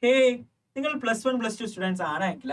Hey, നിങ്ങൾ +1 +2 students ആണെങ്കിൽ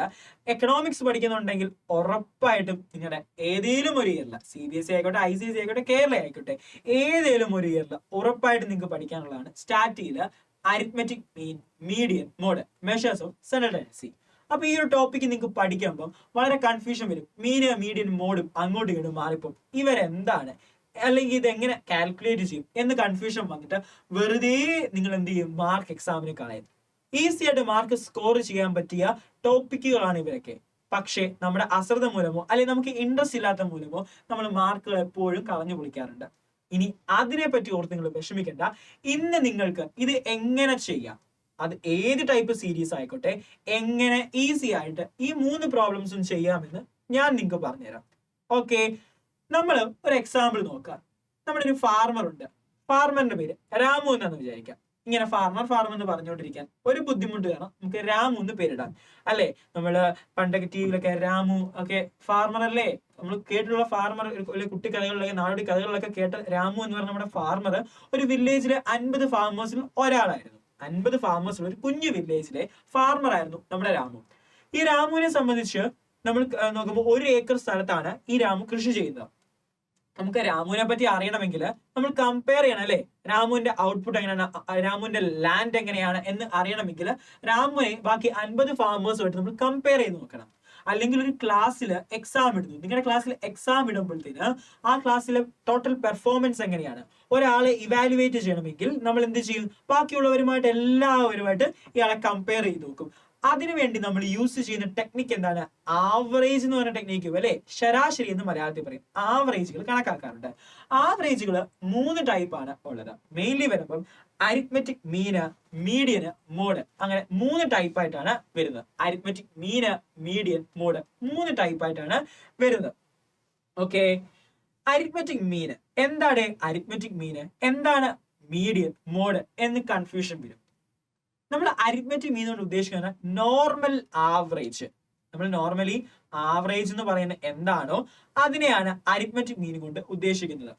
economics പഠിക്കുന്നുണ്ടെങ്കിൽ ഉറപ്പായിട്ടും നിങ്ങളുടെ ഏതെങ്കിലും ഒരു ഇയറിൽ CBSE ആയിക്കോട്ടെ, ICSE ആയിക്കോട്ടെ, കേരള ആയിക്കോട്ടെ, ഏതെങ്കിലും ഒരു ഇയറിൽ ഉറപ്പായിട്ടും നിങ്ങൾക്ക് പഠിക്കാനുള്ളതാണ് സ്റ്റാറ്റിയിൽ arithmetic mean, median, mode, measures of central tendency. അപ്പൊ ഈ ഒരു ടോപ്പിക്ക് നിങ്ങൾക്ക് പഠിക്കുമ്പോൾ വളരെ കൺഫ്യൂഷൻ വരും. മീന്, മീഡിയൻ, മോഡും അങ്ങോട്ടും ഇങ്ങോട്ടും മാറിപ്പോൾ ഇവരെന്താണ്, അല്ലെങ്കിൽ ഇത് എങ്ങനെ കാൽക്കുലേറ്റ് ചെയ്യും എന്ന് കൺഫ്യൂഷൻ വന്നിട്ട് വെറുതെ നിങ്ങൾ എന്ത് ചെയ്യും, മാർക്ക് എക്സാമിന് കളയും. ഈസി ആയിട്ട് മാർക്ക് സ്കോർ ചെയ്യാൻ പറ്റിയ ടോപ്പിക്കുകളാണ് ഇവരൊക്കെ. പക്ഷേ നമ്മുടെ അശ്രദ്ധ മൂലമോ അല്ലെങ്കിൽ നമുക്ക് ഇൻട്രസ്റ്റ് ഇല്ലാത്ത മൂലമോ നമ്മൾ മാർക്കുകൾ എപ്പോഴും കളഞ്ഞു പൊളിക്കാറുണ്ട്. ഇനി അതിനെ പറ്റി ഓർത്ത് നിങ്ങൾ വിഷമിക്കേണ്ട. ഇന്ന് നിങ്ങൾക്ക് ഇത് എങ്ങനെ ചെയ്യാം, അത് ഏത് ടൈപ്പ് സീരീസ് ആയിക്കോട്ടെ, എങ്ങനെ ഈസി ആയിട്ട് ഈ 3 പ്രോബ്ലംസും ചെയ്യാമെന്ന് ഞാൻ നിങ്ങൾക്ക് പറഞ്ഞുതരാം. ഓക്കെ, നമ്മൾ ഒരു എക്സാമ്പിൾ നോക്കാം. നമ്മുടെ ഒരു ഫാർമർ ഉണ്ട്. ഫാർമറിന്റെ പേര് രാമു എന്നാന്ന് വിചാരിക്കാം. ഇങ്ങനെ ഫാർമർ എന്ന് പറഞ്ഞുകൊണ്ടിരിക്കാൻ ഒരു ബുദ്ധിമുട്ട് കാരണം നമുക്ക് രാമു എന്ന് പേരിടാം, അല്ലെ? നമ്മള് പണ്ടൊക്കെ ടിവിയിലൊക്കെ രാമു ഒക്കെ ഫാർമർ അല്ലേ, നമ്മൾ കേട്ടിട്ടുള്ള ഫാർമർ കുട്ടിക്കഥകളിലൊക്കെ നാടോടി കഥകളിലൊക്കെ കേട്ട രാമു എന്ന് പറഞ്ഞ നമ്മുടെ ഫാർമർ ഒരു വില്ലേജിലെ 50 ഫാർമേഴ്സിൽ ഒരാളായിരുന്നു. 50 ഫാർമേഴ്സിൽ ഒരു കുഞ്ഞു വില്ലേജിലെ ഫാർമർ ആയിരുന്നു നമ്മുടെ രാമു. ഈ രാമുവിനെ സംബന്ധിച്ച് നമ്മൾ നോക്കുമ്പോൾ 1 ഏക്കർ സ്ഥലത്താണ് ഈ രാമു കൃഷി ചെയ്യുന്നത്. നമുക്ക് രാമുവിനെ പറ്റി അറിയണമെങ്കിൽ നമ്മൾ കമ്പയർ ചെയ്യണം, അല്ലെ? രാമുവിന്റെ ഔട്ട്പുട്ട് എങ്ങനെയാണ്, രാമുവിന്റെ ലാൻഡ് എങ്ങനെയാണ് എന്ന് അറിയണമെങ്കിൽ രാമുവിനെ ബാക്കി 50 ഫാർമേഴ്സുമായിട്ട് നമ്മൾ കമ്പയർ ചെയ്ത് നോക്കണം. അല്ലെങ്കിൽ ഒരു ക്ലാസ്സിൽ എക്സാം ഇടുന്നു, നിങ്ങളുടെ ക്ലാസ്സിൽ എക്സാം ഇടുമ്പോഴത്തേന് ആ ക്ലാസ്സിലെ ടോട്ടൽ പെർഫോമൻസ് എങ്ങനെയാണ്, ഒരാളെ ഇവാലുവേറ്റ് ചെയ്യണമെങ്കിൽ നമ്മൾ എന്ത് ചെയ്യും, ബാക്കിയുള്ളവരുമായിട്ട് എല്ലാവരുമായിട്ട് ഇയാളെ കമ്പയർ ചെയ്ത് നോക്കും. അതിനുവേണ്ടി നമ്മൾ യൂസ് ചെയ്യുന്ന ടെക്നിക്ക് എന്താണ്? ആവറേജ് എന്ന് പറഞ്ഞ ടെക്നിക്ക്, അല്ലെ? ശരാശരി എന്ന് മലയാളത്തിൽ പറയും. ആവറേജുകൾ കണക്കാക്കാറുണ്ട്. ആവറേജുകൾ 3 ടൈപ്പാണ് ഉള്ളത്. മെയിൻലി വരുമ്പം അരിത്മെറ്റിക് മീന്, മീഡിയന്, മോഡ്, അങ്ങനെ 3 ടൈപ്പായിട്ടാണ് വരുന്നത്. അരിത്മെറ്റിക് മീന്, മീഡിയൻ, മോഡ് 3 ടൈപ്പായിട്ടാണ് വരുന്നത്. ഓക്കെ, അരിത്മെറ്റിക് മീന് എന്താണ്? അരിത്മെറ്റിക് മീന് എന്താണ്? മീഡിയൻ, മോഡ് എന്ന് കൺഫ്യൂഷൻ വരും. നമ്മൾ അരിത്മെറ്റിക് മീൻ കൊണ്ട് ഉദ്ദേശിക്കുന്നത് നോർമൽ ആവറേജ്. നമ്മൾ നോർമലി ആവറേജ് എന്ന് പറയുന്നത് എന്താണോ അതിനെയാണ് അരിത്മെറ്റിക് മീൻ കൊണ്ട് ഉദ്ദേശിക്കുന്നത്.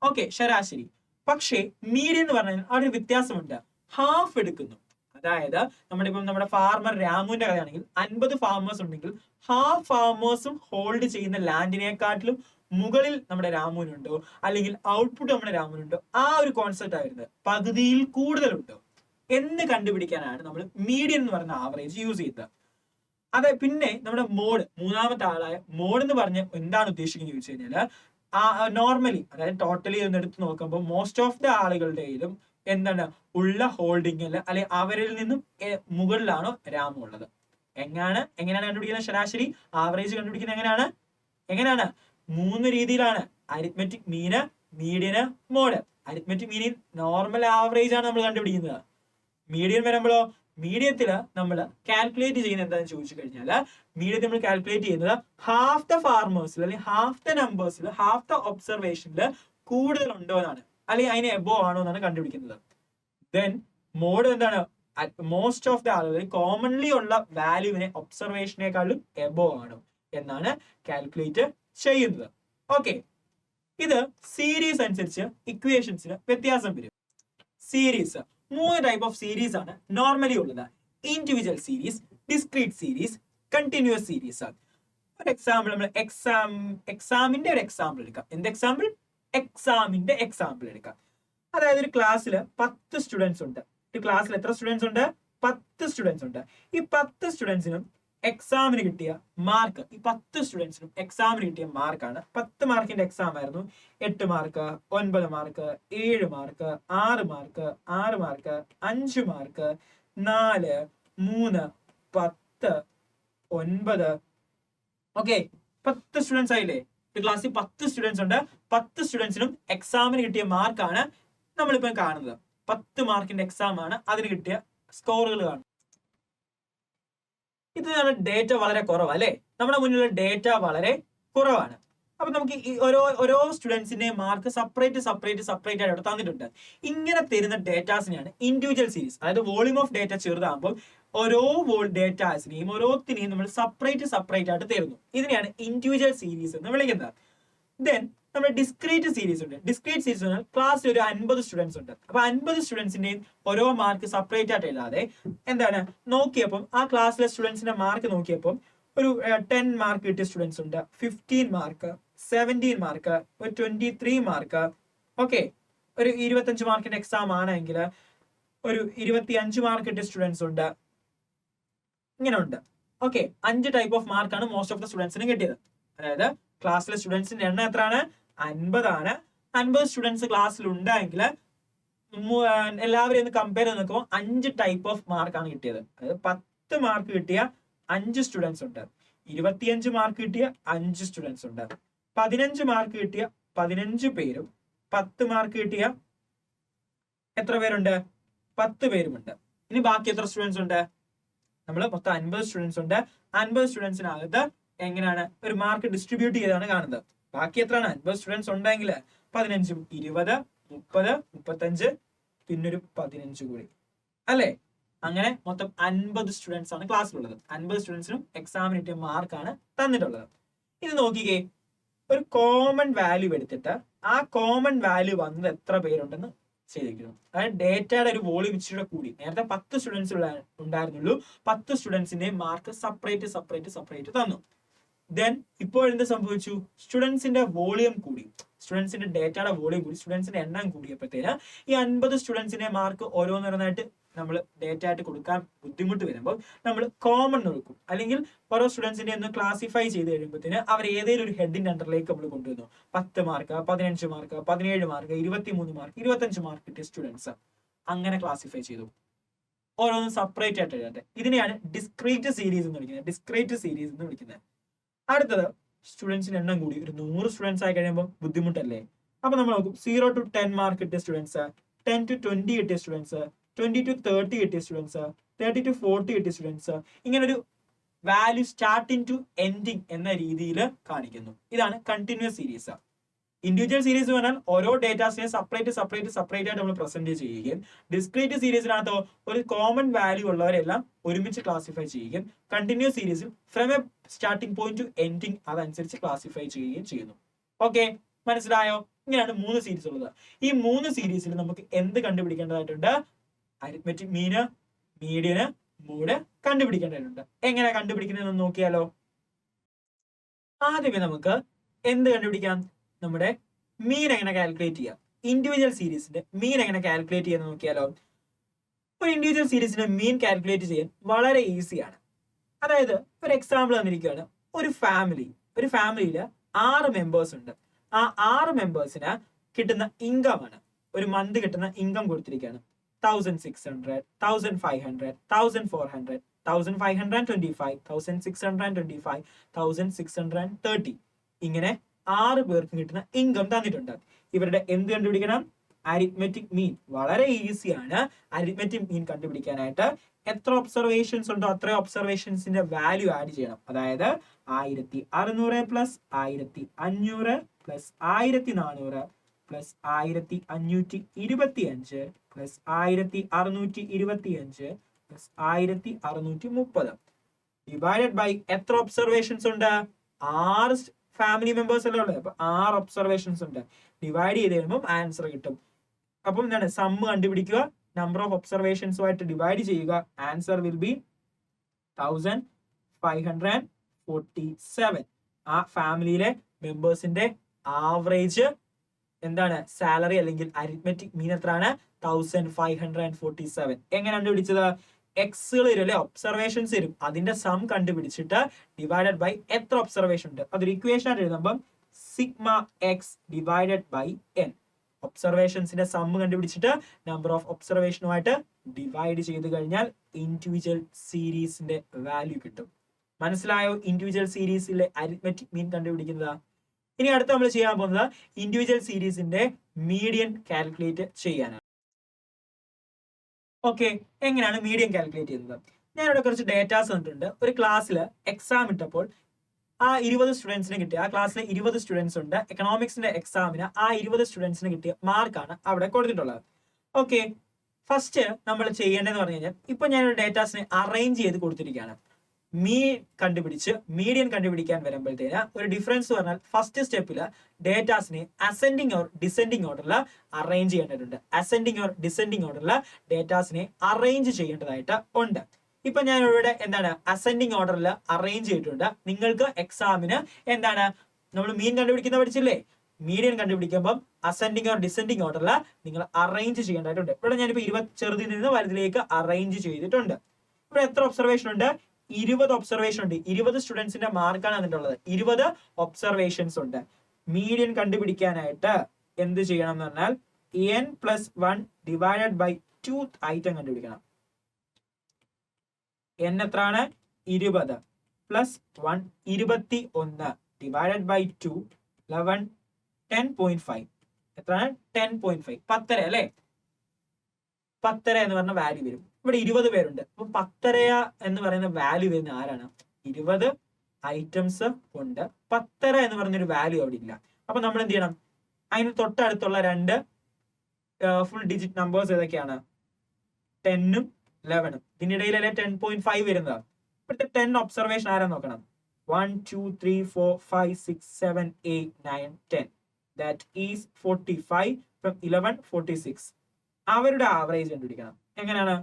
ഓക്കെ, ശരാശരി. പക്ഷേ മീഡിയൻ എന്ന് പറഞ്ഞാൽ അവിടെ ഒരു വ്യത്യാസമുണ്ട്. ഹാഫ് എടുക്കുന്നു. അതായത് നമ്മുടെ ഫാർമർ രാമുവിന്റെ കഥയാണെങ്കിൽ 50 ഫാർമേഴ്സ് ഉണ്ടെങ്കിൽ ഹാഫ് ഫാർമേഴ്സും ഹോൾഡ് ചെയ്യുന്ന ലാൻഡിനെക്കാട്ടിലും മുകളിൽ നമ്മുടെ രാമുവിനുണ്ടോ, അല്ലെങ്കിൽ ഔട്ട്പുട്ട് നമ്മുടെ രാമുവിനുണ്ടോ, ആ ഒരു കോൺസെപ്റ്റ് ആയിരുന്നത് പകുതിയിൽ കൂടുതലുണ്ടോ എന്ന് കണ്ടുപിടിക്കാനാണ് നമ്മൾ മീഡിയൻ എന്ന് പറയുന്ന ആവറേജ് യൂസ് ചെയ്തത്. അതെ, പിന്നെ നമ്മുടെ മോഡ്, മൂന്നാമത്തെ ആളായ മോഡ് എന്ന് പറഞ്ഞ് എന്താണ് ഉദ്ദേശിക്കുന്നത് ചോദിച്ചു കഴിഞ്ഞാൽ, നോർമലി അതായത് ടോട്ടലി എടുത്ത് നോക്കുമ്പോൾ മോസ്റ്റ് ഓഫ് ദ ആളുകളുടെയിലും എന്താണ് ഉള്ള ഹോൾഡിങ്ങിൽ അല്ലെ അവരിൽ നിന്നും മുകളിലാണോ രാമു ഉള്ളത്. എങ്ങനെയാണ് കണ്ടുപിടിക്കുന്നത്? ശരാശരി ആവറേജ് കണ്ടുപിടിക്കുന്നത് എങ്ങനെയാണ് 3 രീതിയിലാണ്. അരിത്മെറ്റിക് മീന്, median, mode. Arithmetic മീനിൽ normal average ആണ് നമ്മൾ കണ്ടുപിടിക്കുന്നത്. മീഡിയൻ വരുമ്പോഴോ, മീഡിയത്തില് നമ്മൾ കാൽക്കുലേറ്റ് ചെയ്യുന്നത് എന്താണെന്ന് ചോദിച്ചു കഴിഞ്ഞാൽ, മീഡിയത്തിൽ നമ്മൾ കാൽക്കുലേറ്റ് ചെയ്യുന്നത് ഹാഫ് ദ ഫാർമേഴ്സിൽ അല്ലെങ്കിൽ ഹാഫ് ദ നമ്പേഴ്സിൽ, ഹാഫ് ദ ഒബ്സർവേഷനിൽ കൂടുതലുണ്ടോ എന്നാണ്, അല്ലെങ്കിൽ അതിന് എബോ ആണോ എന്നാണ് കണ്ടുപിടിക്കുന്നത്. ദെൻ മോഡ് എന്താണ്? മോസ്റ്റ് ഓഫ് ദ ആളുകൾ കോമൺലി ഉള്ള വാല്യൂവിനെ ഒബ്സർവേഷനേക്കാളും എബോ ആണോ എന്നാണ് കാൽക്കുലേറ്റ് ചെയ്യുന്നത്. ഓക്കെ, ഇത് സീരീസ് അനുസരിച്ച് ഇക്വേഷൻസിന് വ്യത്യാസം വരും. സീരീസ് 3 ടൈപ്പ് ഓഫ് സീരീസ് ആണ് നോർമലി ഉള്ളത്. Individual series, discrete series, continuous series. ഒരു എക്സാമ്പിൾ നമ്മൾ എക്സാമിന്റെ ഒരു എക്സാമ്പിൾ എടുക്കാം. എന്ത് എക്സാമ്പിൾ? എക്സാമിന്റെ എക്സാമ്പിൾ എടുക്കാം. അതായത് ഒരു ക്ലാസ്സിൽ 10 സ്റ്റുഡൻസ് ഉണ്ട്. ഒരു ക്ലാസ്സിൽ എത്ര സ്റ്റുഡൻസ് ഉണ്ട്? 10 സ്റ്റുഡൻസ് ഉണ്ട്. ഈ 10 സ്റ്റുഡൻസിനും എക്സാമിന് കിട്ടിയ മാർക്ക്, ഈ 10 സ്റ്റുഡൻസിനും എക്സാമിന് കിട്ടിയ മാർക്കാണ്. 10 മാർക്കിന്റെ എക്സാം ആയിരുന്നു. 8 mark, 9 mark, 7 mark, 6 mark, 6 mark, 5 mark, 4, 3, 10, 9. Okay, 10 students ആയില്ലേ? ഒരു ക്ലാസ്സിൽ 10 സ്റ്റുഡൻസ് ഉണ്ട്. 10 സ്റ്റുഡൻസിനും എക്സാമിന് കിട്ടിയ മാർക്കാണ് നമ്മളിപ്പം കാണുന്നത്. 10 മാർക്കിന്റെ എക്സാം ആണ്, അതിന് കിട്ടിയ സ്കോറുകൾ കാണും. ഇത് ഡേറ്റ വളരെ കുറവാണ്, അല്ലെ? നമ്മുടെ മുന്നിലുള്ള ഡേറ്റ വളരെ കുറവാണ്. അപ്പൊ നമുക്ക് ഈ ഓരോ സ്റ്റുഡൻസിന്റെ മാർക്ക് സെപ്പറേറ്റ് ആയിട്ട് തന്നിട്ടുണ്ട്. ഇങ്ങനെ തരുന്ന ഡേറ്റാസിനെയാണ് ഇൻഡിവിജ്വൽ സീരീസ്. അതായത് വോളിയം ഓഫ് ഡേറ്റ ചെറുതാകുമ്പോൾ ഓരോ ഡേറ്റാസിനെയും ഓരോത്തിനെയും നമ്മൾ സെപ്പറേറ്റ് ആയിട്ട് തരുന്നു. ഇതിനെയാണ് ഇൻഡിവിജ്വൽ സീരീസ് എന്ന് വിളിക്കുന്നത്. ദെൻ നമ്മുടെ ഡിസ്ക്രീറ്റ് സീരീസ് ഉണ്ട്. ഡിസ്ക്രീറ്റ് സീരീസ് പറഞ്ഞാൽ ക്ലാസ്സിൽ ഒരു 50 സ്റ്റുഡൻസ് ഉണ്ട്. അപ്പൊ 50 സ്റ്റുഡൻസിന്റെയും ഓരോ മാർക്ക് സെപ്പറേറ്റ് ആയിട്ട് എഴുതാതെ എന്താണ് നോക്കിയപ്പം ആ ക്ലാസ്സിലെ സ്റ്റുഡൻസിന്റെ മാർക്ക് നോക്കിയപ്പം ഒരു 10 മാർക്ക് കിട്ടിയ സ്റ്റുഡൻസ് ഉണ്ട്, 15 മാർക്ക്, 17 മാർക്ക്, ഒരു 23 മാർക്ക്. ഓക്കെ, ഒരു 25 മാർക്കിന്റെ എക്സാം ആണെങ്കിൽ ഒരു 25 മാർക്ക് കിട്ടിയ സ്റ്റുഡൻസ് ഉണ്ട്. ഇങ്ങനെ ഉണ്ട്. ഓക്കെ, 5 ടൈപ്പ് ഓഫ് മാർക്കാണ് മോസ്റ്റ് ഓഫ് ദ സ്റ്റുഡൻസിന് കിട്ടിയത്. അതായത് ക്ലാസ്സിലെ സ്റ്റുഡൻസിന്റെ എണ്ണം എത്രയാണ്? 50 ആണ്. 50 സ്റ്റുഡൻസ് ക്ലാസ്സിൽ ഉണ്ടെങ്കിൽ എല്ലാവരെയും ഒന്ന് കമ്പയർ ചെയ്ത് നോക്കുമ്പോൾ 5 ടൈപ്പ് ഓഫ് മാർക്കാണ് കിട്ടിയത്. അതായത് 10 മാർക്ക് കിട്ടിയ 5 സ്റ്റുഡൻസ് ഉണ്ട്, 25 മാർക്ക് കിട്ടിയ 5 സ്റ്റുഡൻസ് ഉണ്ട്, 15 മാർക്ക് കിട്ടിയ 15 പേരും, 10 മാർക്ക് കിട്ടിയ എത്ര പേരുണ്ട്? 10 പേരുമുണ്ട്. ഇനി ബാക്കി എത്ര സ്റ്റുഡൻസ് ഉണ്ട്? നമ്മൾ മൊത്തം 50 സ്റ്റുഡൻസ് ഉണ്ട്. 50 സ്റ്റുഡൻസിനകത്ത് എങ്ങനെയാണ് ഒരു മാർക്ക് ഡിസ്ട്രിബ്യൂട്ട് ചെയ്താണ് കാണുന്നത്. ബാക്കി എത്രയാണ്? 50 സ്റ്റുഡൻസ് ഉണ്ടെങ്കിൽ 15, 20, 30, 35, പിന്നൊരു 15 കൂടി അല്ലേ? അങ്ങനെ മൊത്തം 50 സ്റ്റുഡൻസ് ആണ് ക്ലാസ്സിലുള്ളത്. 50 സ്റ്റുഡൻസിനും എക്സാമിന് കിട്ടിയ മാർക്കാണ് തന്നിട്ടുള്ളത്. ഇത് നോക്കിക്കേ, ഒരു കോമൺ വാല്യൂ എടുത്തിട്ട് ആ കോമൺ വാല്യൂ വന്നത് എത്ര പേരുണ്ടെന്ന് ചെയ്തിരിക്കുന്നു. അതായത് ഡേറ്റയുടെ ഒരു വോളിയം ഇച്ചിരി കൂടി. നേരത്തെ 10 സ്റ്റുഡൻസ് ഉണ്ടായിരുന്നുള്ളൂ. 10 സ്റ്റുഡൻസിന്റെ മാർക്ക് സെപ്പറേറ്റ് തന്നു. ദെൻ ഇപ്പോൾ എന്ത് സംഭവിച്ചു? സ്റ്റുഡൻസിന്റെ വോളിയം കൂടി, സ്റ്റുഡൻസിന്റെ ഡേറ്റയുടെ വോളിയം കൂടി, സ്റ്റുഡൻസിന്റെ എണ്ണം കൂടിയപ്പോഴത്തേന് ഈ 50 സ്റ്റുഡൻസിന്റെ മാർക്ക് ഓരോന്നോരോന്നായിട്ട് നമ്മൾ ഡേറ്റ ആയിട്ട് കൊടുക്കാൻ ബുദ്ധിമുട്ട് വരുമ്പോൾ നമ്മൾ കോമൺ നോക്കും. അല്ലെങ്കിൽ ഓരോ സ്റ്റുഡൻസിന്റെ ഒന്ന് ക്ലാസിഫൈ ചെയ്ത് കഴിയുമ്പോഴത്തേന് അവർ ഏതെങ്കിലും ഒരു ഹെഡിന്റെ അണ്ടറിലേക്ക് നമ്മൾ കൊണ്ടുവന്നു. 10 mark, 15 mark, 17 mark, 23 mark, 25 mark കിട്ടിയ സ്റ്റുഡൻസ് അങ്ങനെ ക്ലാസിഫൈ ചെയ്തു. ഓരോന്നും സെപ്പറേറ്റ് ആയിട്ട് എഴുതട്ടെ. ഇതിനെയാണ് ഡിസ്ക്രീറ്റ് സീരീസ് എന്ന് വിളിക്കുന്നത്. അടുത്തത് സ്റ്റുഡൻസിന്റെ എണ്ണം കൂടി ഒരു 100 സ്റ്റുഡൻസ് ആയി കഴിയുമ്പോൾ ബുദ്ധിമുട്ടല്ലേ? അപ്പൊ നമ്മൾ നോക്കും 0 to 10 മാർക്ക് കിട്ടിയ സ്റ്റുഡൻസ്, 10 to 20 കിട്ടിയ സ്റ്റുഡൻസ്, 20 to 30 കിട്ടിയ സ്റ്റുഡൻസ്, 30 to 40 കിട്ടിയ സ്റ്റുഡൻസ്, ഇങ്ങനെ ഒരു വാല്യൂ സ്റ്റാർട്ടിങ് ടു എൻഡിങ് എന്ന രീതിയിൽ കാണിക്കുന്നു. ഇതാണ് കണ്ടിന്യൂസ് സീരീസ്. ഇൻഡിവിജ്വൽ സീരീസ് പറഞ്ഞാൽ ഓരോ ഡേറ്റാസിനെ സെപ്പറേറ്റ് ആയിട്ട് നമ്മൾ പ്രസന്റ് ചെയ്യുകയും, ഡിസ്ക്രീറ്റ് സീരീസിനകത്തോ ഒരു കോമൺ വാല്യൂ ഉള്ളവരെല്ലാം ഒരുമിച്ച് ക്ലാസിഫൈ ചെയ്യുകയും, കണ്ടിന്യൂസ് സീരീസിൽ from A starting point two ending അതനുസരിച്ച് ക്ലാസിഫൈ ചെയ്യുകയും ചെയ്യുന്നു. ഓക്കെ, മനസ്സിലായോ? ഇങ്ങനെയാണ് 3 സീരീസ് ഉള്ളത്. ഈ 3 സീരീസിൽ നമുക്ക് എന്ത് കണ്ടുപിടിക്കേണ്ടതായിട്ടുണ്ട്? അരിത്മെറ്റിക് മീന്, മീഡിയന്, മോഡ് കണ്ടുപിടിക്കേണ്ടതായിട്ടുണ്ട്. എങ്ങനെ കണ്ടുപിടിക്കുന്നതെന്ന് നോക്കിയാലോ. ആദ്യമേ നമുക്ക് എന്ത് കണ്ടുപിടിക്കാം? നമ്മുടെ മീൻ എങ്ങനെ കാൽക്കുലേറ്റ് ചെയ്യാം? ഇൻഡിവിജ്വൽ സീരീസിന്റെ മീൻ എങ്ങനെ കാൽക്കുലേറ്റ് ചെയ്യാൻ നോക്കിയാലോ. ഒരു ഇൻഡിവിജ്വൽ സീരീസിന്റെ മീൻ കാൽക്കുലേറ്റ് ചെയ്യാൻ വളരെ ഈസിയാണ്. അതായത് ഒരു എക്സാമ്പിൾ തന്നിരിക്കുകയാണ്. ഒരു ഫാമിലിയിൽ 6 മെമ്പേഴ്സ് ഉണ്ട്. ആ 6 മെമ്പേഴ്സിന് കിട്ടുന്ന ഇൻകം ആണ്, ഒരു മന്ത് കിട്ടുന്ന ഇൻകം കൊടുത്തിരിക്കുകയാണ്. 1600, 1500, 1400, 1525, 1625, 1630. ഇങ്ങനെ 6 പേർക്ക് കിട്ടുന്ന ഇൻകം തന്നിട്ടുണ്ട്. ഇവരുടെ എന്ത് കണ്ടുപിടിക്കണം? അരിത്മെറ്റിക് മീൻ. വളരെ ഈസിയാണ് അരിത്മെറ്റിക് മീൻ കണ്ടുപിടിക്കാനായിട്ട്. എത്ര ഒബ്സർവേഷൻസ് ഉണ്ടോ അത്രയും ഒബ്സർവേഷൻസിന്റെ വാല്യൂ ആഡ് ചെയ്യണം. അതായത് 1600 plus 1500 plus 1400 plus 1525 plus 1625 plus 1630 divided by എത്ര ഒബ്സർവേഷൻസ് ഉണ്ട്? 6 ഫാമിലി മെമ്പേഴ്സ് അല്ലേ ഉള്ളത്. അപ്പൊ 6 ഒബ്സർവേഷൻസ് ഉണ്ട്. ഡിവൈഡ് ചെയ്ത് കഴിയുമ്പോൾ ആൻസർ കിട്ടും. അപ്പം എന്താണ്? സമ്മ് കണ്ടുപിടിക്കുക, നമ്പർ ഓഫ് ഒബ്സർവേഷൻസുമായിട്ട് ഡിവൈഡ് ചെയ്യുക. Answer will be 1547. ആ ഫാമിലിയിലെ മെമ്പേഴ്സിന്റെ ആവറേജ് എന്താണ്? സാലറി അല്ലെങ്കിൽ അരിത്മെറ്റിക് മീൻ എത്രയാണ്? 1547. എങ്ങനെ കണ്ടുപിടിച്ചത്? എക്സുകൾ വരും അല്ലെ, ഒബ്സർവേഷൻസ് വരും. അതിന്റെ സം കണ്ടുപിടിച്ചിട്ട് ഡിവൈഡഡ് ബൈ എത്ര ഒബ്സർവേഷൻ ഉണ്ട് അതൊരു ഇക്വേഷൻ ആയിട്ട് എഴുതുമ്പോൾ sigma x divided by n. ഒബ്സർവേഷൻസിന്റെ സം കണ്ടുപിടിച്ചിട്ട് നമ്പർ ഓഫ് ഒബ്സർവേഷനുമായിട്ട് ഡിവൈഡ് ചെയ്ത് കഴിഞ്ഞാൽ ഇൻഡിവിജ്വൽ സീരീസിന്റെ വാല്യൂ കിട്ടും. മനസ്സിലായോ? ഇൻഡിവിജ്വൽ സീരീസിലെ അരിത്മെറ്റിക് മീൻ കണ്ടുപിടിക്കുന്നത്. ഇനി അടുത്ത നമ്മൾ ചെയ്യാൻ പോകുന്നത് ഇൻഡിവിജ്വൽ സീരീസിന്റെ മീഡിയൻ കാൽക്കുലേറ്റ് ചെയ്യാനാണ്. ഓക്കെ, എങ്ങനെയാണ് മീഡിയൻ കാൽക്കുലേറ്റ് ചെയ്യുന്നത്? ഞാനിവിടെ കുറച്ച് ഡേറ്റാസ് തന്നിട്ടുണ്ട്. ഒരു ക്ലാസ്സിൽ എക്സാം ഇട്ടപ്പോൾ ആ 20 സ്റ്റുഡൻസിന് കിട്ടിയ, ആ ക്ലാസ്സിലെ 20 സ്റ്റുഡൻസ് ഉണ്ട്. എക്കണോമിക്സിന്റെ എക്സാമിന് ആ 20 സ്റ്റുഡൻസിന് കിട്ടിയ മാർക്കാണ് അവിടെ കൊടുത്തിട്ടുള്ളത്. ഓക്കെ, ഫസ്റ്റ് നമ്മൾ ചെയ്യേണ്ടതെന്ന് പറഞ്ഞു കഴിഞ്ഞാൽ ഇപ്പൊ ഞാനൊരു ഡേറ്റാസിനെ അറേഞ്ച് ചെയ്ത് കൊടുത്തിരിക്കുകയാണ്. കണ്ടുപിടിച്ച് മീഡിയൻ കണ്ടുപിടിക്കാൻ വരുമ്പോഴത്തേന് ഒരു ഡിഫറൻസ് പറഞ്ഞാൽ ഫസ്റ്റ് സ്റ്റെപ്പിൽ ഡേറ്റാസിനെ അസെൻഡിങ് ഓർ ഡിസെൻഡിങ് ഓർഡറിൽ അറേഞ്ച് ചെയ്യേണ്ടതുണ്ട്. അസെൻഡിങ് ഓർ ഡിസെൻഡിങ് ഓർഡറിൽ ഡേറ്റാസിനെ അറേഞ്ച് ചെയ്യേണ്ടതായിട്ട് ഉണ്ട്. ഇപ്പൊ ഞാൻ ഇവിടെ എന്താണ് അസെൻഡിങ് ഓർഡറിൽ അറേഞ്ച് ചെയ്തിട്ടുണ്ട്. നിങ്ങൾക്ക് എക്സാമിന് എന്താണ് നമ്മൾ മീൻ കണ്ടുപിടിക്കുന്ന പഠിച്ചില്ലേ, മീഡിയൻ കണ്ടുപിടിക്കുമ്പോൾ അസെൻഡിങ് ഓർ ഡിസെൻഡിങ് ഓർഡറിൽ നിങ്ങൾ അറേഞ്ച് ചെയ്യേണ്ടതായിട്ടുണ്ട്. ഇവിടെ ഞാനിപ്പോ 20 ചെറുതിൽ നിന്ന് വലുതിലേക്ക് അറേഞ്ച് ചെയ്തിട്ടുണ്ട്. ഇവിടെ എത്ര ഒബ്സർവേഷൻ ഉണ്ട്? 20 ഒബ്സർവേഷൻ ഉണ്ട്. 20 സ്റ്റുഡൻസിന്റെ മാർക്കാണ് അതിൻ്റെ ഉള്ളത്. 20 ഒബ്സർവേഷൻസ് ഉണ്ട്. മീഡിയൻ കണ്ടുപിടിക്കാനായിട്ട് എന്ത് ചെയ്യണം എന്ന് പറഞ്ഞാൽ n+1 ഡിവൈഡഡ് ബൈ 2 ഐറ്റം കണ്ടുപിടിക്കണം. n എത്രയാണ്? 20 പ്ലസ് 1 21 ഡിവൈഡഡ് ബൈ 2 11 10.5 എത്രയാണ്? 10.5 10 അല്ലേ? 10 എന്ന് പറഞ്ഞ വാല്യൂ വരും. ഇവിടെ 20 പേരുണ്ട്. അപ്പൊ 10 എന്ന് പറയുന്ന വാല്യൂ വരുന്ന ആരാണ്? 20 ഐറ്റംസ് ഉണ്ട്. 10 എന്ന് പറഞ്ഞൊരു വാല്യൂ അവിടെ ഇല്ല. അപ്പൊ നമ്മൾ എന്ത് ചെയ്യണം? അതിന് തൊട്ടടുത്തുള്ള 2 ഫുൾ ഡിജിറ്റ് നമ്പേഴ്സ് ഏതൊക്കെയാണ്? 10ഉം 11ഉം. ഇതിനിടയിലല്ലേ 10.5 വരുന്നത്. ഇവിടുത്തെ 10 ഒബ്സർവേഷൻ ആരാ നോക്കണം? 1 2 3 4 5 6 7 8 9 10. That is 45 from 11 46. അവരുടെ ആവറേജ് കണ്ടുപിടിക്കണം. എങ്ങനെയാണ്?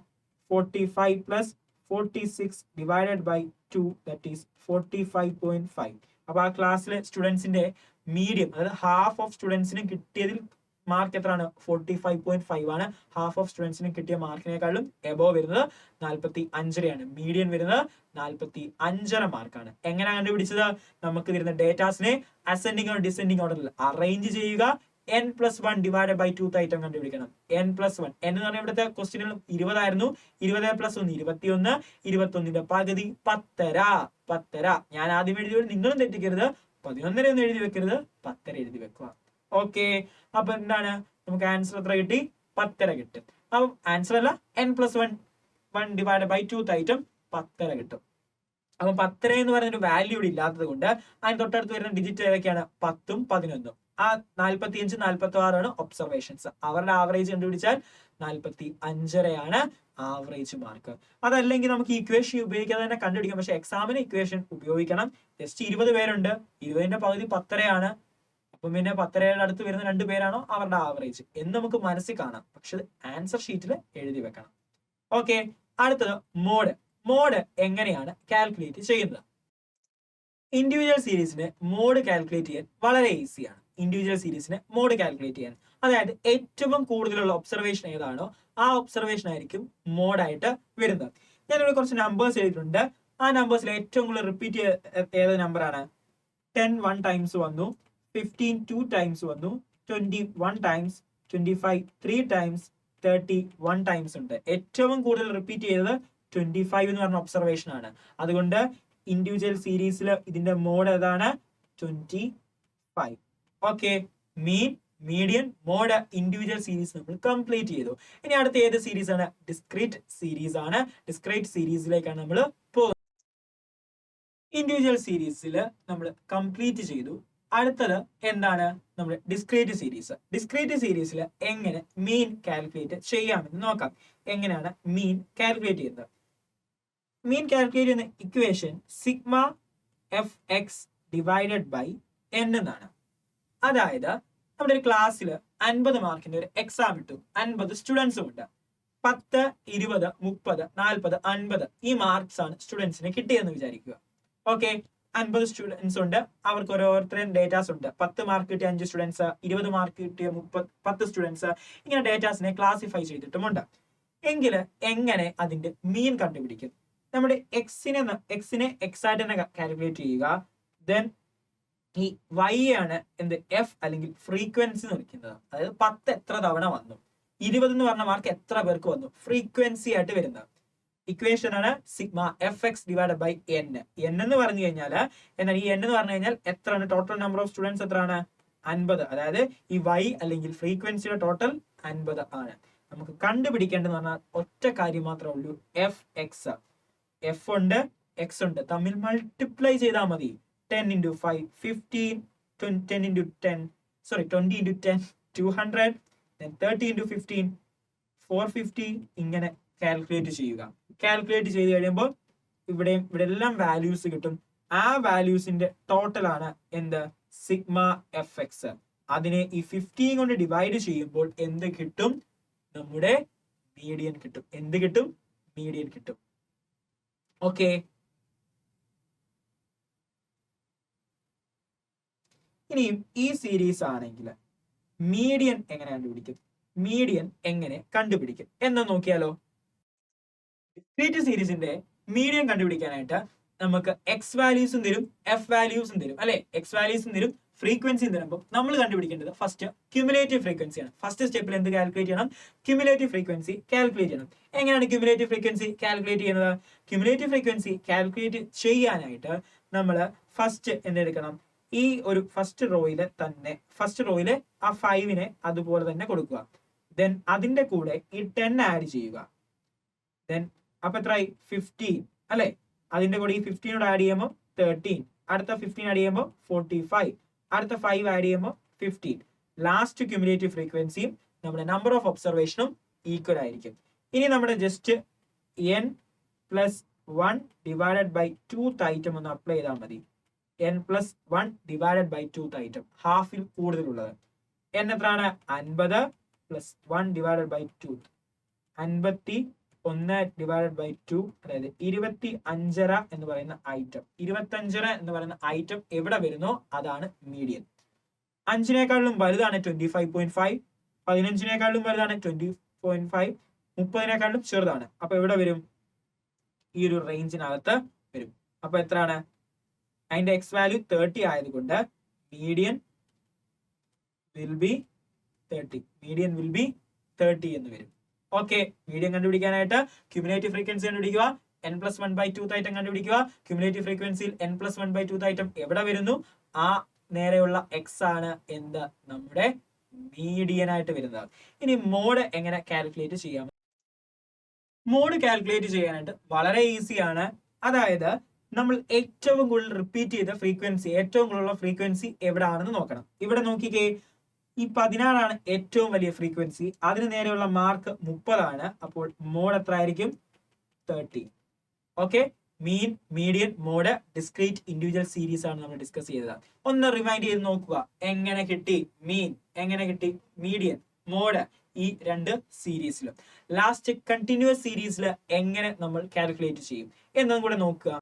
45 plus 46 divided by 2 that is 45.5. അപ്പൊ ആ ക്ലാസ്സിലെ സ്റ്റുഡൻസിന്റെ മീഡിയം, അതായത് ഹാഫ് ഓഫ് സ്റ്റുഡൻസിന് കിട്ടിയതിൽ മാർക്ക് എത്രയാണ്? 45.5 ആണ്. ഹാഫ് ഓഫ് സ്റ്റുഡൻസിന് കിട്ടിയ മാർക്കിനേക്കാളും എബോവ് വരുന്നത് 45.5 മീഡിയൻ വരുന്നത് 45 മാർക്കാണ്. എങ്ങനെ കണ്ടുപിടിച്ചത്? നമുക്ക് തരുന്ന ഡേറ്റാസിനെ അസെൻഡിങ് ഓർ ഡിസെൻഡിങ് ഓർഡറിൽ അറേഞ്ച് ചെയ്യുക. n+1 ഡിവൈഡഡ് ബൈ 2 ഐറ്റം കണ്ടുപിടിക്കണം. n+1 എന്ന് പറഞ്ഞാൽ ഇവിടുത്തെ ക്വസ്റ്റ്യനിൽ 20 ആയിരുന്നു. 20 + 1 21. 21ന്റെ പകുതി 10. ഞാൻ ആദ്യം എഴുതി, നിങ്ങളും തെറ്റിക്കരുത്. 11 ഒന്നും എഴുതി വെക്കരുത്, 10 എഴുതി വെക്കുക. ഓക്കെ, അപ്പൊ എന്താണ് നമുക്ക് ആൻസർ എത്ര കിട്ടി? 10 കിട്ടും. അപ്പൊ ആൻസർ അല്ല, n+1 ഡിവൈഡഡ് ബൈ 2 ഐറ്റം 10 കിട്ടും. അപ്പൊ 10 എന്ന് പറയുന്ന ഒരു വാല്യൂ ഇവിടെ ഇല്ലാത്തത് കൊണ്ട് അതിന് തൊട്ടടുത്ത് വരുന്ന ഡിജിറ്റ് ഏതൊക്കെയാണ്? 10ഉം 11ഉം. ആ 45 46 ഒബ്സർവേഷൻസ്. അവരുടെ ആവറേജ് കണ്ടുപിടിച്ചാൽ 45 ആവറേജ് മാർക്ക്. അതല്ലെങ്കിൽ നമുക്ക് ഇക്വേഷൻ ഉപയോഗിക്കാതെ തന്നെ കണ്ടുപിടിക്കാം. പക്ഷെ എക്സാമിന് ഇക്വേഷൻ ഉപയോഗിക്കണം. ജസ്റ്റ് 20 പേരുണ്ട്. 20ന്റെ പകുതി 10 അപ്പം പിന്നെ 10 അടുത്ത് വരുന്ന 2 പേരാണോ അവരുടെ ആവറേജ് എന്ന് നമുക്ക് മനസ്സിൽ കാണാം. പക്ഷെ ആൻസർ ഷീറ്റിൽ എഴുതി വെക്കണം. ഓക്കെ, അടുത്തത് മോഡ് എങ്ങനെയാണ് കാൽക്കുലേറ്റ് ചെയ്യുന്നത്? ഇൻഡിവിജ്വൽ സീരീസിന് മോഡ് കാൽക്കുലേറ്റ് ചെയ്യാൻ വളരെ ഈസിയാണ്. ഇൻഡിവിജ്വൽ സീരീസിന് മോഡ് കാൽക്കുലേറ്റ് ചെയ്യാൻ, അതായത് ഏറ്റവും കൂടുതലുള്ള ഒബ്സർവേഷൻ ഏതാണോ ആ ഒബ്സർവേഷൻ ആയിരിക്കും മോഡായിട്ട് വരുന്നത്. ഞാനിവിടെ കുറച്ച് നമ്പേഴ്സ് എഴുതിയിട്ടുണ്ട്. ആ നമ്പേഴ്സിൽ ഏറ്റവും കൂടുതൽ റിപ്പീറ്റ് ഏത് നമ്പറാണ്? 10 1 ടൈംസ് വന്നു, 15 2 ടൈംസ് വന്നു, 21 ടൈംസ്, 25 3 ടൈംസ്, 30 1 ടൈംസ് ഉണ്ട്. ഏറ്റവും കൂടുതൽ റിപ്പീറ്റ് ചെയ്തത് 25 എന്ന് പറഞ്ഞ ഒബ്സർവേഷൻ ആണ്. അതുകൊണ്ട് ഇൻഡിവിജ്വൽ സീരീസിൽ ഇതിന്റെ മോഡ് ഏതാണ്? 25. Okay, mean, median, mode, individual series നമ്മൾ കംപ്ലീറ്റ് ചെയ്തു. ഇനി അടുത്ത ഏത് സീരീസ് ആണ്? ഡിസ്ക്രീറ്റ് സീരീസ് ആണ്. ഡിസ്ക്രീറ്റ് സീരീസിലേക്കാണ് നമ്മൾ പോകുന്നത്. ഇൻഡിവിജ്വൽ സീരീസിൽ നമ്മൾ കംപ്ലീറ്റ് ചെയ്തു. അടുത്തത് എന്താണ്? നമ്മൾ ഡിസ്ക്രീറ്റ് സീരീസ്. ഡിസ്ക്രീറ്റ് സീരീസിൽ എങ്ങനെ മീൻ കാൽക്കുലേറ്റ് ചെയ്യാമെന്ന് നോക്കാം. എങ്ങനെയാണ് മീൻ കാൽക്കുലേറ്റ് ചെയ്യുന്നത്? മീൻ കാൽക്കുലേറ്റ് ചെയ്യുന്ന equation sigma F X divided by n എന്നാണ്. അതായത് നമ്മുടെ ഒരു ക്ലാസ്സിൽ 50 മാർക്കിന്റെ ഒരു എക്സാം ഇട്ടു. 50 സ്റ്റുഡൻസും ഉണ്ട്. 10 20 30 40 50 ഈ മാർക്സ് ആണ് സ്റ്റുഡൻസിന് കിട്ടിയെന്ന് വിചാരിക്കുക. ഓക്കെ, 50 സ്റ്റുഡൻസ് ഉണ്ട്. അവർക്ക് ഓരോരുത്തരും ഡേറ്റാസ് ഉണ്ട്. 10 മാർക്ക് കിട്ടിയ 5 സ്റ്റുഡൻസ്, 20 മാർക്ക് കിട്ടിയ 10 സ്റ്റുഡൻസ്, ഇങ്ങനെ ഡേറ്റാസിനെ ക്ലാസിഫൈ ചെയ്തിട്ടുമുണ്ട്. എങ്കിൽ എങ്ങനെ അതിന്റെ മീൻ കണ്ടുപിടിക്കും? നമ്മുടെ എക്സിനെ എക്സായിട്ട് തന്നെ കാൽക്കുലേറ്റ് ചെയ്യുക. ദെൻ ഈ y ആണ് എന്ത്? എഫ് അല്ലെങ്കിൽ ഫ്രീക്വൻസി എന്ന് വിളിക്കുന്നത്. അതായത് 10 എത്ര തവണ വന്നു, 20 എന്ന് പറഞ്ഞ മാർക്ക് എത്ര പേർക്ക് വന്നു, ഫ്രീക്വൻസി ആയിട്ട് വരുന്നത്. ഇക്വേഷൻ ആണ് sigma F X divide by n. n എന്ന് പറഞ്ഞു കഴിഞ്ഞാൽ എന്നാൽ ഈ n എന്ന് പറഞ്ഞു കഴിഞ്ഞാൽ എത്രയാണ്? ടോട്ടൽ നമ്പർ ഓഫ് സ്റ്റുഡൻസ് എത്രയാണ്? 50. അതായത് ഈ y അല്ലെങ്കിൽ ഫ്രീക്വൻസിയുടെ ടോട്ടൽ 50 ആണ്. നമുക്ക് കണ്ടുപിടിക്കേണ്ടതെന്ന് പറഞ്ഞാൽ ഒറ്റ കാര്യം മാത്രമേ ഉള്ളൂ, എഫ് എക്സ്. എഫ് ഉണ്ട്, എക്സ് ഉണ്ട്, തമ്മിൽ മൾട്ടിപ്ലൈ ചെയ്താൽ മതി. 10 into 5 15, 10 into 10 sorry 20 into 10 200, then 30 into 15 450. ഇങ്ങനെ കാൽക്കുലേറ്റ് ചെയ്യുക. കാൽക്കുലേറ്റ് ചെയ്ത് കഴിയുമ്പോൾ ഇവിടെ എല്ലാം വാല്യൂസ് കിട്ടും. ആ വാല്യൂസിന്റെ ടോട്ടലാണ് എന്ത് സിഗ്മ എഫ് എക്സ്. അതിനെ ഈ 15 കൊണ്ട് ഡിവൈഡ് ചെയ്യുമ്പോൾ എന്ത് കിട്ടും? നമ്മുടെ മീഡിയൻ കിട്ടും. എന്ത് കിട്ടും? മീഡിയൻ കിട്ടും. ഓക്കെ, ഇനിയും ഈ സീരീസ് ആണെങ്കിൽ മീഡിയൻ എങ്ങനെ കണ്ടുപിടിക്കും? മീഡിയൻ എങ്ങനെ കണ്ടുപിടിക്കും എന്ന് നോക്കിയാലോ. ഡിസ്ക്രീറ്റ് സീരീസിന്റെ മീഡിയൻ കണ്ടുപിടിക്കാനായിട്ട് നമുക്ക് എക്സ് വാല്യൂസും തരും, എഫ് വാല്യൂസും തരും അല്ലെ. എക്സ് വാല്യൂസും തരും, ഫ്രീക്വൻസിയും തരുമ്പോൾ നമ്മൾ കണ്ടുപിടിക്കേണ്ടത് ഫസ്റ്റ് ക്യുമുലേറ്റീവ് ഫ്രീക്വൻസിയാണ്. ഫസ്റ്റ് സ്റ്റെപ്പിൽ എന്ത് കാൽക്കുലേറ്റ് ചെയ്യണം? ക്യുമുലേറ്റീവ് ഫ്രീക്വൻസി കാൽക്കുലേറ്റ് ചെയ്യണം. എങ്ങനെയാണ് ക്യുമുലേറ്റീവ് ഫ്രീക്വൻസി കാൽക്കുലേറ്റ് ചെയ്യുന്നത്? ക്യുമുലേറ്റീവ് ഫ്രീക്വൻസി കാൽക്കുലേറ്റ് ചെയ്യാനായിട്ട് നമ്മൾ ഫസ്റ്റ് എന്തെടുക്കണം? ഈ ഒരു ഫസ്റ്റ് റോയില് ആ 5 അതുപോലെ തന്നെ കൊടുക്കുക. ദെൻ അതിന്റെ കൂടെ ഈ 10 ആഡ് ചെയ്യുക. ദെൻ അപ്പൊ എത്രയായി? 15 അല്ലെ. അതിന്റെ കൂടെ ഈ 15 ആഡ് ചെയ്യുമ്പോൾ 13, അടുത്ത 15 ആഡ് ചെയ്യുമ്പോൾ 45, അടുത്ത 5 ആഡ് ചെയ്യുമ്പോൾ 15. ലാസ്റ്റ് ക്യുമുലേറ്റീവ് ഫ്രീക്വൻസിയും നമ്മുടെ നമ്പർ ഓഫ് ഒബ്സർവേഷനും ഈക്വൽ ആയിരിക്കും. ഇനി നമ്മുടെ just n+1 divided by 2th item ഒന്ന് അപ്ലൈ ചെയ്താൽ മതി. n+1 divided by 2th item, ഹാഫിൽ കൂടുതലുള്ളത്. n എത്രയാണ്? 50 + 1 ഡിവൈഡഡ് ബൈ 2, 51 ഡിവൈഡഡ് ബൈ 2, അതായത് 25 എന്ന് പറയുന്ന ഐറ്റം. 25 എന്ന് പറയുന്ന ഐറ്റം എവിടെ വരുന്നോ അതാണ് മീഡിയൻ. 5നേക്കാളും വലുതാണ് 25.5, 15നേക്കാളും വലുതാണ് 20.5, 30നേക്കാളും ചെറുതാണ്. അപ്പൊ എവിടെ വരും? ഈ ഒരു റേഞ്ചിനകത്ത് വരും. അപ്പൊ എത്രയാണ്? അതിന്റെ എക്സ് വാല്യൂ 30 ആയതുകൊണ്ട് median will be 30. Median will be 30 എന്ന് വരും. ഓക്കെ, മീഡിയൻ കണ്ടുപിടിക്കാനായിട്ട് ക്യുമുലേറ്റീവ് ഫ്രീക്വൻസി കണ്ടുപിടിക്കുക, n+1/2th ഐറ്റം കണ്ടുപിടിക്കുക. ക്യുമുലേറ്റീവ് ഫ്രീക്വൻസിയിൽ n+1/2th ഐറ്റം എവിടെ വരുന്നു? ആ നേരെയുള്ള എക്സ് ആണ് എന്ത്? നമ്മുടെ മീഡിയൻ ആയിട്ട് വരുന്നത്. ഇനി മോഡ് എങ്ങനെ കാൽക്കുലേറ്റ് ചെയ്യാം? മോഡ് കാൽക്കുലേറ്റ് ചെയ്യാനായിട്ട് വളരെ ഈസിയാണ്. അതായത് നമ്മൾ ഏറ്റവും കൂടുതൽ റിപ്പീറ്റ് ചെയ്ത ഫ്രീക്വൻസി, ഏറ്റവും കൂടുതലുള്ള ഫ്രീക്വൻസി എവിടെയാണെന്ന് നോക്കണം. ഇവിടെ നോക്കിക്കേ, ഈ 16 ആണ് ഏറ്റവും വലിയ ഫ്രീക്വൻസി. അതിന് നേരെയുള്ള മാർക്ക് 30 ആണ്. അപ്പോൾ മോഡ് എത്ര ആയിരിക്കും? 30. Okay, mean, median, mode, discrete, individual series ആണ് നമ്മൾ ഡിസ്കസ് ചെയ്തത്. ഒന്ന് റിമൈൻഡ് ചെയ്ത് നോക്കുക. എങ്ങനെ കിട്ടി മീൻ? എങ്ങനെ കിട്ടി മീഡിയൻ, മോഡ്? ഈ 2 സീരീസിലും. ലാസ്റ്റ് കണ്ടിന്യൂസ് സീരീസിൽ എങ്ങനെ നമ്മൾ കാൽക്കുലേറ്റ് ചെയ്യും എന്നും കൂടെ നോക്കുക.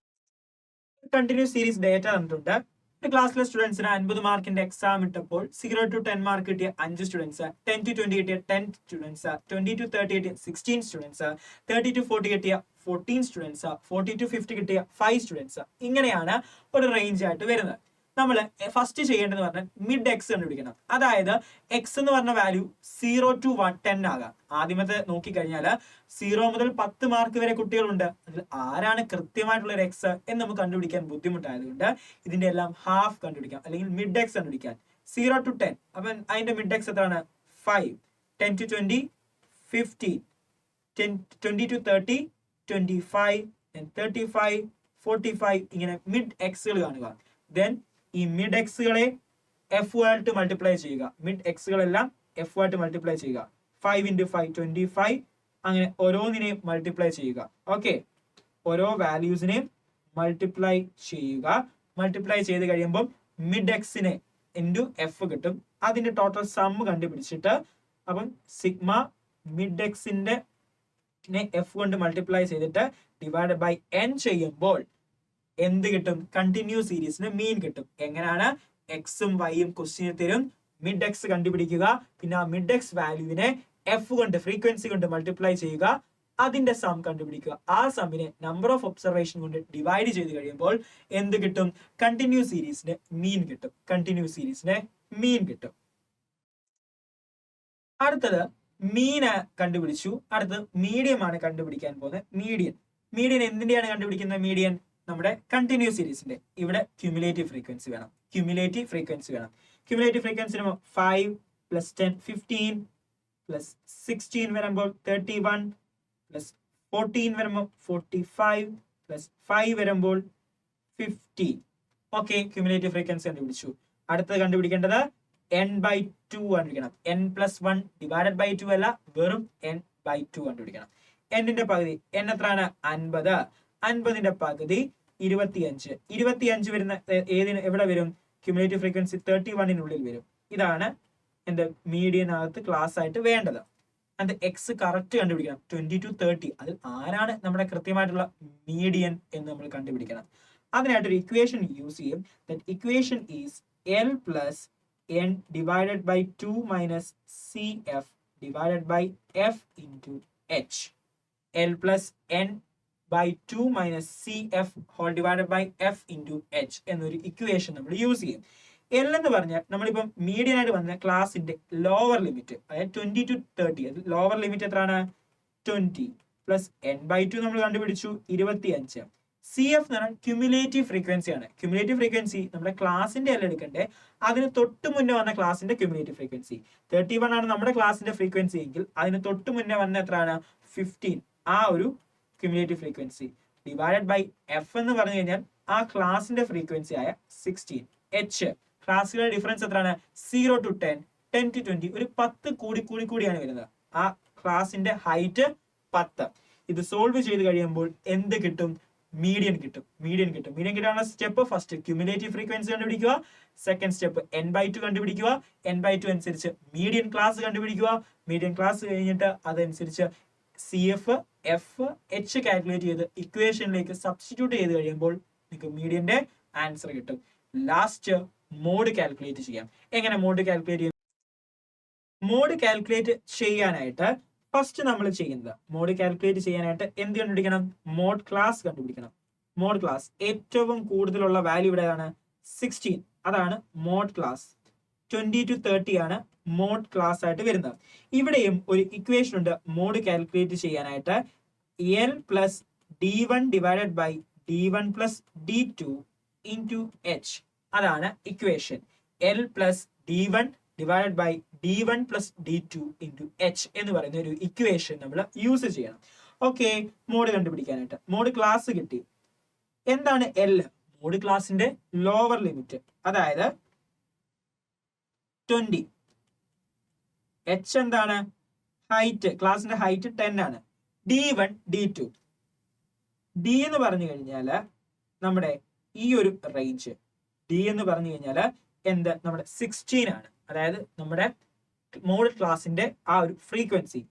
കണ്ടിന്യൂസ് സീരീസ് ഡേറ്റ തന്നിട്ടുണ്ട്. ക്ലാസ്സിലെ സ്റ്റുഡൻസിന് 50 മാർക്കിന്റെ എക്സാം ഇട്ടപ്പോൾ 0 to 10 മാർക്ക് കിട്ടിയ 5 സ്റ്റുഡൻസ്, 10 to 20 കിട്ടിയ 10 സ്റ്റുഡൻസ്, 20 to 30 കിട്ടിയ 16 സ്റ്റുഡൻസ്, 30 to 40 കിട്ടിയ 14 സ്റ്റുഡൻസ്, 40 to 50 കിട്ടിയ 5 സ്റ്റുഡൻസ്. ഇങ്ങനെയാണ് ഒരു റേഞ്ച് ആയിട്ട് വരുന്നത്. നമ്മൾ ഫസ്റ്റ് ചെയ്യേണ്ടത് പറഞ്ഞാൽ മിഡ് എക്സ് കണ്ടുപിടിക്കണം. അതായത് എക്സ് എന്ന് പറഞ്ഞ വാല്യൂ 0 to 10 ആകാം. ആദ്യമത്തെ നോക്കിക്കഴിഞ്ഞാൽ 0 മുതൽ 10 മാർക്ക് വരെ കുട്ടികളുണ്ട്. അതിൽ ആരാണ് കൃത്യമായിട്ടുള്ള ഒരു എക്സ് എന്ന് നമുക്ക് കണ്ടുപിടിക്കാൻ ബുദ്ധിമുട്ടായതുകൊണ്ട് ഇതിന്റെ എല്ലാം ഹാഫ് കണ്ടുപിടിക്കാം, അല്ലെങ്കിൽ മിഡ് എക്സ് കണ്ടുപിടിക്കാൻ. 0 to 10, അപ്പൊ അതിന്റെ മിഡ് എക്സ് എത്രയാണ്? 5. 10 to 20 15, 20 to 30 25, 35 45. ഇങ്ങനെ മിഡ് എക്സുകൾ കാണുക. ദെൻ ഈ മിഡ് എക്സുകളെ എഫ് ആയിട്ട് മൾട്ടിപ്ലൈ ചെയ്യുക. മിഡ് എക്സുകളെല്ലാം എഫ് ആയിട്ട് മൾട്ടിപ്ലൈ ചെയ്യുക. 5 × 5 25. അങ്ങനെ ഓരോന്നിനെയും മൾട്ടിപ്ലൈ ചെയ്യുക. ഓക്കെ, ഓരോ വാല്യൂസിനെയും മൾട്ടിപ്ലൈ ചെയ്യുക. മൾട്ടിപ്ലൈ ചെയ്ത് കഴിയുമ്പോൾ മിഡ് എക്സിനെ ഇൻറ്റു എഫ് കിട്ടും. അതിന്റെ ടോട്ടൽ സം കണ്ടുപിടിച്ചിട്ട് അപ്പം സിഗ്മ മിഡ് എക്സിന്റെ എഫ് കൊണ്ട് മൾട്ടിപ്ലൈ ചെയ്തിട്ട് ഡിവൈഡ് ബൈ n ചെയ്യുമ്പോൾ എന്ത് കിട്ടും? കണ്ടിന്യൂസ് സീരീസിന് മീൻ കിട്ടും. എങ്ങനെയാണ്? എക്സും വൈയും ക്വസ്റ്റ്യൻ തരും. മിഡ് എക്സ് കണ്ടുപിടിക്കുക. പിന്നെ ആ മിഡ് എക്സ് വാല്യൂവിനെ എഫ് കൊണ്ട്, ഫ്രീക്വൻസി കൊണ്ട് മൾട്ടിപ്ലൈ ചെയ്യുക. അതിന്റെ സം കണ്ടുപിടിക്കുക. ആ സമ്മിനെ നമ്പർ ഓഫ് ഒബ്സർവേഷൻ കൊണ്ട് ഡിവൈഡ് ചെയ്ത് കഴിയുമ്പോൾ എന്ത് കിട്ടും? കണ്ടിന്യൂസ് സീരീസിന് മീൻ കിട്ടും. കണ്ടിന്യൂസ് സീരീസിന് മീൻ കിട്ടും. അടുത്തത് മീന് കണ്ടുപിടിച്ചു. അടുത്തത് മീഡിയം ആണ് കണ്ടുപിടിക്കാൻ പോകുന്നത്. മീഡിയൻ എന്തിന്റെയാണ് കണ്ടുപിടിക്കുന്നത്? മീഡിയൻ നമ്മുടെ കണ്ടിന്യൂസ് സീരീസിന്റെ. ഇവിടെ ക്യുമുലേറ്റീവ് ഫ്രീക്വൻസി വേണം. ക്യുമുലേറ്റീവ് ഫ്രീക്വൻസി 5 + 10 15 + 16 വരുമ്പോൾ 31 + 14 വരുമ്പോൾ 45 + 5 വരുമ്പോൾ 50. ഓക്കെ, ക്യുമുലേറ്റീവ് ഫ്രീക്വൻസി കണ്ടുപിടിച്ചു. അടുത്തത് കണ്ടുപിടിക്കേണ്ടത് n/2 കണ്ടുപിടിക്കണം. n+1 ഡിവൈഡഡ് ബൈ 2 അല്ല, വെറും n/2 കണ്ടുപിടിക്കണം. n ന്റെ പകുതി n എത്രയാണ്? 50. 50ന്റെ പകുതി 25. 25 വരുന്ന ഏതിന് എവിടെ വരും? ക്യുമുലേറ്റീവ് ഫ്രീക്വൻസി 31-നുള്ളിൽ വരും. ഇതാണ് എന്ത് മീഡിയനകത്ത് ക്ലാസ് ആയിട്ട് വേണ്ടത്. അത് എക്സ് കറക്റ്റ് കണ്ടുപിടിക്കണം. 20 to 30 അതിൽ ആരാണ് നമ്മുടെ കൃത്യമായിട്ടുള്ള മീഡിയൻ എന്ന് നമ്മൾ കണ്ടുപിടിക്കണം. അതിനായിട്ടൊരു ഇക്വേഷൻ യൂസ് ചെയ്യും. That equation is L plus N divided by 2 minus C F divided by F into H. L plus N by 2 minus cf whole divided by f into h എന്നൊരു equation നമ്മൾ use ചെയ്യും. L എന്ന് പറഞ്ഞാൽ നമ്മളിപ്പം median ആയിട്ട് വന്ന ക്ലാസിന്റെ lower limit, അതായത് 20 to 30. അത് ലോവർ ലിമിറ്റ് എത്രയാണ്? 20 പ്ലസ് എൻ ബൈ 2 നമ്മൾ കണ്ടുപിടിച്ചു 25. സി എഫ് എന്ന് പറഞ്ഞാൽ ക്യുമുലേറ്റീവ് ഫ്രീക്വൻസി ആണ്. ക്യുമുലേറ്റീവ് ഫ്രീക്വൻസി നമ്മുടെ ക്ലാസിന്റെ എല്ലാം എടുക്കണ്ടേ, അതിന് തൊട്ട് മുന്നേ വന്ന ക്ലാസിന്റെ ക്യുമുലേറ്റീവ് ഫ്രീക്വൻസി 31 ആണ് നമ്മുടെ ക്ലാസിന്റെ ഫ്രീക്വൻസി എങ്കിൽ അതിന് തൊട്ട് മുന്നേ വന്ന എത്രയാണ്? 15. ആ ഒരു cumulative frequency divided by F എന്ന് പറഞ്ഞു കഴിഞ്ഞാൽ ആ ക്ലാസിന്റെ ഫ്രീക്വൻസി ആയ 16. എച്ച് ക്ലാസുകളുടെ ഡിഫറൻസ് എത്രയാണ്? 0 to 10, 10 to 20. ഒരു 10 കൂടിയാണ് വരുന്നത്. ആ ക്ലാസിന്റെ ഹൈറ്റ് 10. ഇത് സോൾവ് ചെയ്ത് കഴിയുമ്പോൾ എന്ത് കിട്ടും? മീഡിയൻ കിട്ടും. മീഡിയൻ കിട്ടാനുള്ള സ്റ്റെപ്പ് ഫസ്റ്റ് ക്യുമുലേറ്റീവ് ഫ്രീക്വൻസി കണ്ടുപിടിക്കുക. സെക്കൻഡ് സ്റ്റെപ്പ് n by 2 കണ്ടുപിടിക്കുക. n by 2 അനുസരിച്ച് മീഡിയൻ ക്ലാസ് കണ്ടുപിടിക്കുക. മീഡിയൻ ക്ലാസ് കഴിഞ്ഞിട്ട് അതനുസരിച്ച് C F F H calculate ചെയ്ത് ഇക്വേഷനിലേക്ക് സബ്സ്റ്റിറ്റ്യൂട്ട് ചെയ്ത് കഴിയുമ്പോൾ നിങ്ങൾക്ക് മീഡിയന്റെ ആൻസർ കിട്ടും. ലാസ്റ്റ് മോഡ് കാൽക്കുലേറ്റ് ചെയ്യാം. എങ്ങനെ മോഡ് കാൽക്കുലേറ്റ് ചെയ്യും? മോഡ് കാൽക്കുലേറ്റ് ചെയ്യാനായിട്ട് ഫസ്റ്റ് നമ്മൾ ചെയ്യുന്നത്, മോഡ് കാൽക്കുലേറ്റ് ചെയ്യാനായിട്ട് എന്ത് കണ്ടുപിടിക്കണം? മോഡ് ക്ലാസ് കണ്ടുപിടിക്കണം. മോഡ് ക്ലാസ് ഏറ്റവും കൂടുതലുള്ള വാല്യൂ ഇവിടെയാണ് 16. അതാണ് മോഡ് ക്ലാസ്. 20 to 30 ആണ് മോഡ് ക്ലാസ് ആയിട്ട് വരുന്നത്. ഇവിടെയും ഒരു ഇക്വേഷൻ ഉണ്ട് മോഡ് കാൽക്കുലേറ്റ് ചെയ്യാനായിട്ട്. L plus d1 divided by d1 plus d2 into H. അതാണ് equation. L plus d1 divided by d1 plus d2 into H എന്ന് പറയുന്ന ഒരു ഇക്വേഷൻ നമ്മൾ യൂസ് ചെയ്യണം. ഓക്കെ, മോഡ് കണ്ടുപിടിക്കാനായിട്ട് മോഡ് ക്ലാസ് കിട്ടി. എന്താണ് എൽ? മോഡ് ക്ലാസിന്റെ ലോവർ ലിമിറ്റ്, അതായത് 20. എച്ച് എന്താണ്? ഹൈറ്റ്, ക്ലാസിന്റെ ഹൈറ്റ് 10 ആണ്. d1 d2 d എന്ന് പറഞ്ഞു കഴിഞ്ഞാൽ നമ്മുടെ ഈ ഒരു റേഞ്ച് d എന്ന് പറഞ്ഞു കഴിഞ്ഞാൽ എന്ത്? നമ്മുടെ 16 ആണ്. അതായത് നമ്മുടെ മോഡ് ക്ലാസിന്റെ ആ ഒരു ഫ്രീക്വൻസി.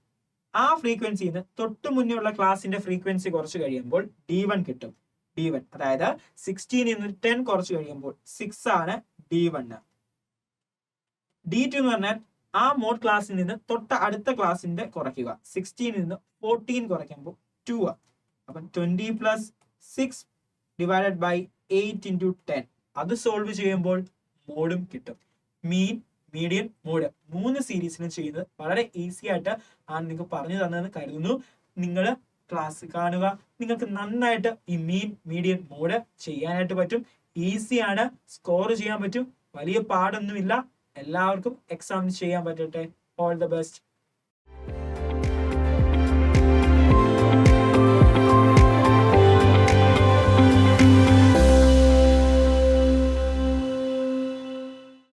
ആ ഫ്രീക്വൻസിയിൽ നിന്ന് തൊട്ട് മുന്നേ ഉള്ള ക്ലാസിന്റെ ഫ്രീക്വൻസി കുറച്ച് കഴിയുമ്പോൾ d1 കിട്ടും. d1 അതായത് 16 നിന്ന് 10 കുറച്ച് കഴിയുമ്പോൾ 6 ആണ് d1. d2 എന്ന് പറഞ്ഞാൽ ആ മോഡ് ക്ലാസ്സിൽ നിന്ന് തൊട്ട അടുത്ത ക്ലാസിന്റെ കുറയ്ക്കുക. 16 നിന്ന് 14 കുറയ്ക്കുമ്പോൾ 2 ആണ്. അപ്പം 20 പ്ലസ് 6 ഡിവൈഡഡ് ബൈ 8 ഇൻറ്റു 10. അത് സോൾവ് ചെയ്യുമ്പോൾ മോഡും കിട്ടും. മീൻ, മീഡിയൻ, മോഡ് 3 സീരീസിനും ചെയ്യുന്നത് വളരെ ഈസി ആയിട്ട് ആണ് നിങ്ങൾക്ക് പറഞ്ഞു തന്നതെന്ന് കരുതുന്നു. നിങ്ങൾ ക്ലാസ് കാണുക. നിങ്ങൾക്ക് നന്നായിട്ട് ഈ മീൻ, മീഡിയൻ, മോഡ് ചെയ്യാനായിട്ട് പറ്റും. ഈസിയാണ്, സ്കോർ ചെയ്യാൻ പറ്റും. വലിയ പാടൊന്നുമില്ല. എല്ലാവർക്കും എക്സാം ചെയ്യാൻ പറ്റട്ടെ. All the best.